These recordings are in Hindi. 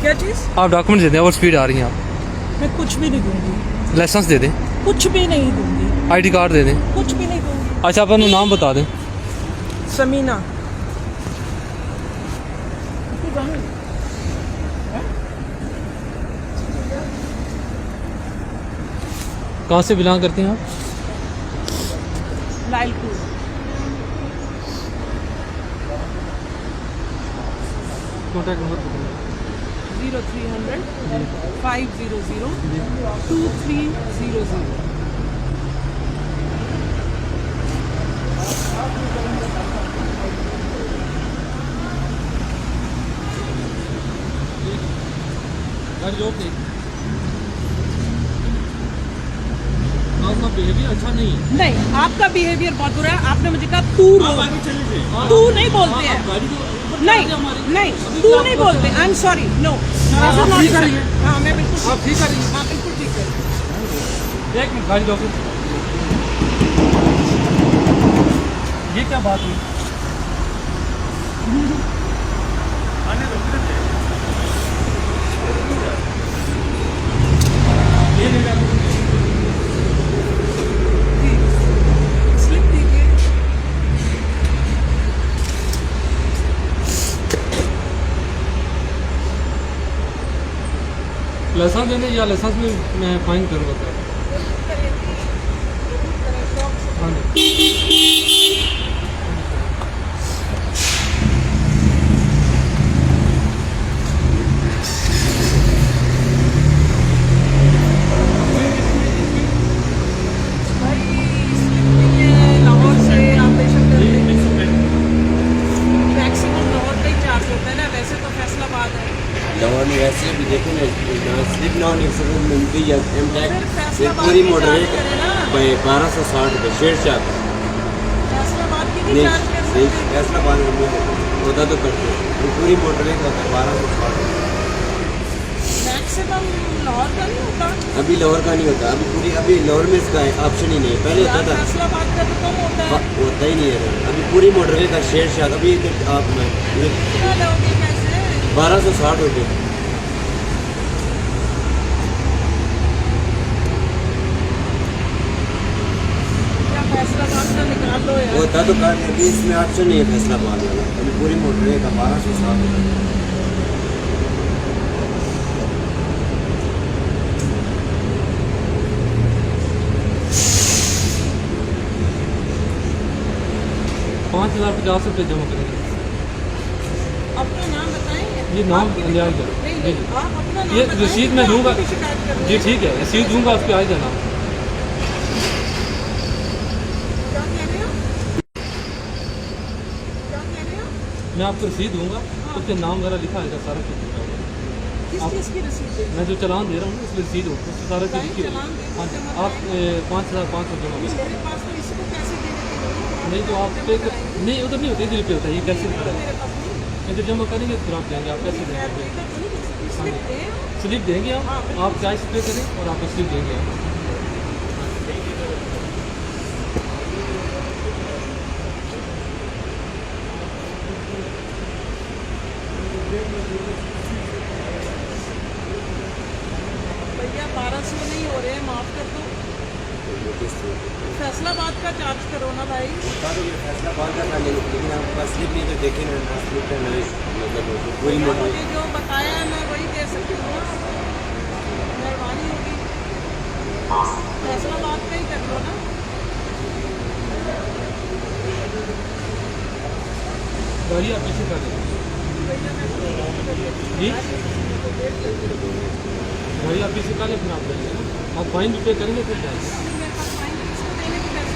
क्या चीज़? आप डॉक्यूमेंट दे दें और स्पीड आ रही हैं आप। मैं कुछ भी नहीं दूंगी, लाइसेंस दे दें, कुछ भी नहीं दूंगी, आईडी कार्ड दे दें। कुछ भी नहीं दूंगी। अच्छा अपन नाम बता दें। समीना। कहाँ से बिलोंग करती हैं आप? लालपुर। Contact number 0300 500 2300। आपका बिहेवियर अच्छा नहीं है। नहीं, आपका बिहेवियर बहुत बुरा है। आपने मुझे कहा तू नहीं बोलते हैं। नहीं नहीं, तू नहीं बोलते। I am sorry, no. हाँ, मैं बिल्कुल आप ठीक कर रही हैं। हाँ, बिल्कुल ठीक है। एक मिनट गाड़ी रोको। ये क्या बात हुई? स्लिप दीजिए। लाइसेंस देने या लाइसेंस में मैं फाइन करूँगा क्या? हाँ जी। लाहौर से आप बेशक मैक्सिमम लाहौर का ही चार्ज होता है ना, वैसे तो फैसलाबाद है। लाहौर में वैसे भी देखो ना, स्लिप ना होने से मिलती है फिर फैसलाबाद पूरी की मोटर चार्ज करें ना। 1260 रुपये शेरशाह का। फैसलाबाद की भी नहीं चार्ज कर नहीं, सकते हैं। फैसला बाद में होता तो करते हैं। पूरी मोटर का होता है 1260 रुपये। मैक्सिमम लाहौर का नहीं होता। अभी लाहौर का नहीं होता, अभी लाहौर में इसका ऑप्शन ही नहीं है। पहले होता था, फैसलाबाद का तो कम होता है। होता ही नहीं है। अभी पूरी मोटर का शेरशाह अभी आप क्या लोगे कैसे? 1260 रुपये। क्या फैसलाबाद का निकाल लो यार। होता तो कर, अभी इसमें ऑप्शन नहीं है फैसला बाद वाला। अभी पूरी मोटर का 1260 रुपये। ₹5050 जमा करेंगे। अपना नाम बताएंगे? ये नाम आपकी लिया भी- जाए। नहीं, जी, नहीं, जी। आप अपना नाम ये बताएंगे, रसीद मैं मैं दूंगा। आपकी शिकायत करूंगी। जी ठीक है, रसीद दूंगा, उस पर आ जाना। क्या कह रहे हो? क्या कह रहे हो? मैं आपको रसीद दूंगा, उसके नाम वगैरह लिखा है सारा कुछ। किस चीज़ की रसीद दे? मैं जो चलान दे रहा हूँ ना, उसमें रसीद हो, उसमें सारा कुछ लिखी चलान दे दो, हाँ जी। जमा आप 5500 जमा करें। मेरे पास तो इसको कैसे दे देते हो? नहीं तो आप पे नहीं, उधर नहीं होते, इधर पे होता है। ये कैसे होता है? मेरे पास नहीं। ये जब जमा करेंगे तो फिर आप देंगे। आप कैसे मैं तो देंगे? इधर तो नहीं दे सकती। स्लिप दे। स्लिप देंगे हाँ, आप बिल्कुल। कैश पे करें और आपको स्लिप देंगे आप। भैया 1200 नहीं हो रहे हैं, माफ़ कर दो। फैसलाबाद का चार्ज करो ना भाई। फैसला बाद का था, लेकिन आपके पास स्लिप नहीं तो देखे ना, स्लिप का नहीं मतलब पूरी भैया, मोटर। मुझे जो बताया है मैं वही दे सकती हूँ ना। मेहरबानी होगी। फैसलाबाद का ही कर लो ना। गाड़ी आप पीछे कर दें। जी गाड़ी आप पीछे कर लें, फिर आप देंगे ना। आप फाइन भी पे करेंगे फिर जाएंगे। मेरे पास फाइन है, इसको देने की पैसे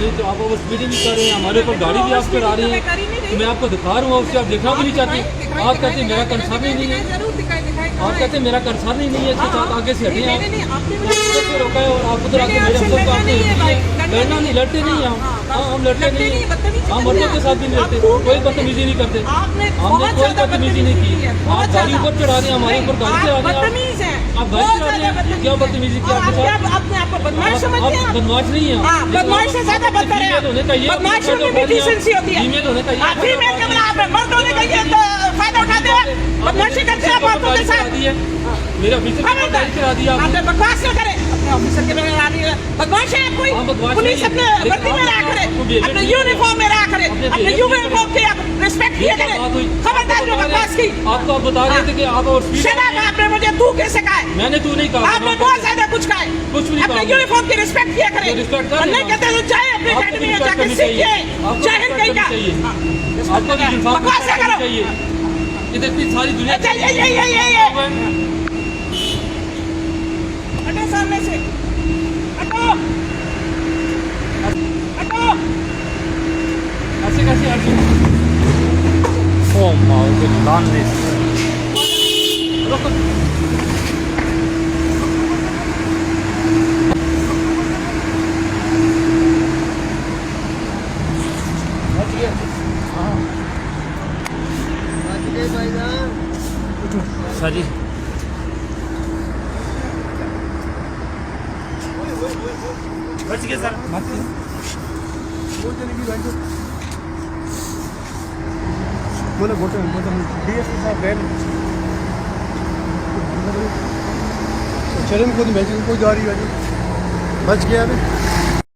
नहीं तो आप ओवर स्पीडिंग भी कर रहे हैं, हमारे ऊपर गाड़ी भी आप पर आ रही है। तो मैं आपको दिखा रहा हूँ, उससे आप देखना भी नहीं चाहते। आप कहते हैं मेरा कंसर्न ही नहीं है। जरूर दिखाई दिखाई आप कहते हैं मेरा कंसर्न ही नहीं है, तो आप आगे से हटें। आप नहीं, आपने से रोका है और आप उधर आके मेरे अफसर को आपने लड़ना नहीं, लड़ते नहीं हैं हम। हाँ, हम लड़ते नहीं हैं। हम मर्दों के साथ भी नहीं लड़ते, कोई बदतमीजी नहीं करते। आपने हमने कोई बदतमीजी नहीं की। आप गाड़ी ऊपर चढ़ा रहे हैं, हमारे ऊपर गाड़ी से आ रहे हैं। बदतमीज है। आप गाड़ी चला रहे हैं, क्या बदतमीजी की आपके साथ? अपने आप को बदमाश समझते हैं आप बदमाश नहीं है। हाँ, बदमाश से ज्यादा बदतर है। बदमाशियों में भी डिसेंसी होती है। फीमेल होने चाहिए। फीमेल के बराबर आप मर्द होने का ये तो फायदा उठाते हैं, बदमाशी करते हैं बातों के साथ। मेरे ऑफिसर को गाड़ी चला दिया आपने बकवास न करें, अपने ऑफिसर के बगैर आ रही है बदमाश है आप कोई। हाँ, बदमाश पुलिस नहीं अपने है। वर्दी में रहा करे, आपको अपने यूनिफॉर्म में रहा करे, अपने यूनिफॉर्म की आप रिस्पेक्ट किया करें। खबरदार जो बकवास की। आपको आप बता रहे थे कि आप और स्पीड शराब आपने मुझे तू कैसे कहा है? मैंने तू नहीं कहा। आपने बहुत ज्यादा कुछ कहा है। कुछ भी नहीं अपने कहा। यूनिफॉर्म की रिस्पेक्ट किया करें। तो रिस्पेक्ट कर और नहीं लेना। कहते तो चाहे अपने आपको अकेडमी में रिस्पेक्ट जाके करनी सीखिए। चाहिए। आपको चाहे रिस्पेक्ट कहीं का करनी चाहिए। हाँ, आपको भी यूनिफॉर्म बकवास ना करो। चाहिए। ये इतनी सारी दुनिया अच्छा ये हटो सामने से, हटो हटो। ऐसे कैसे हट Oh my goodness. रुको। सर जी बच गए सर। बोले बोटे डीएसपी साहब गए चरण को तो मैच कोई जा रही है बच गया अभी।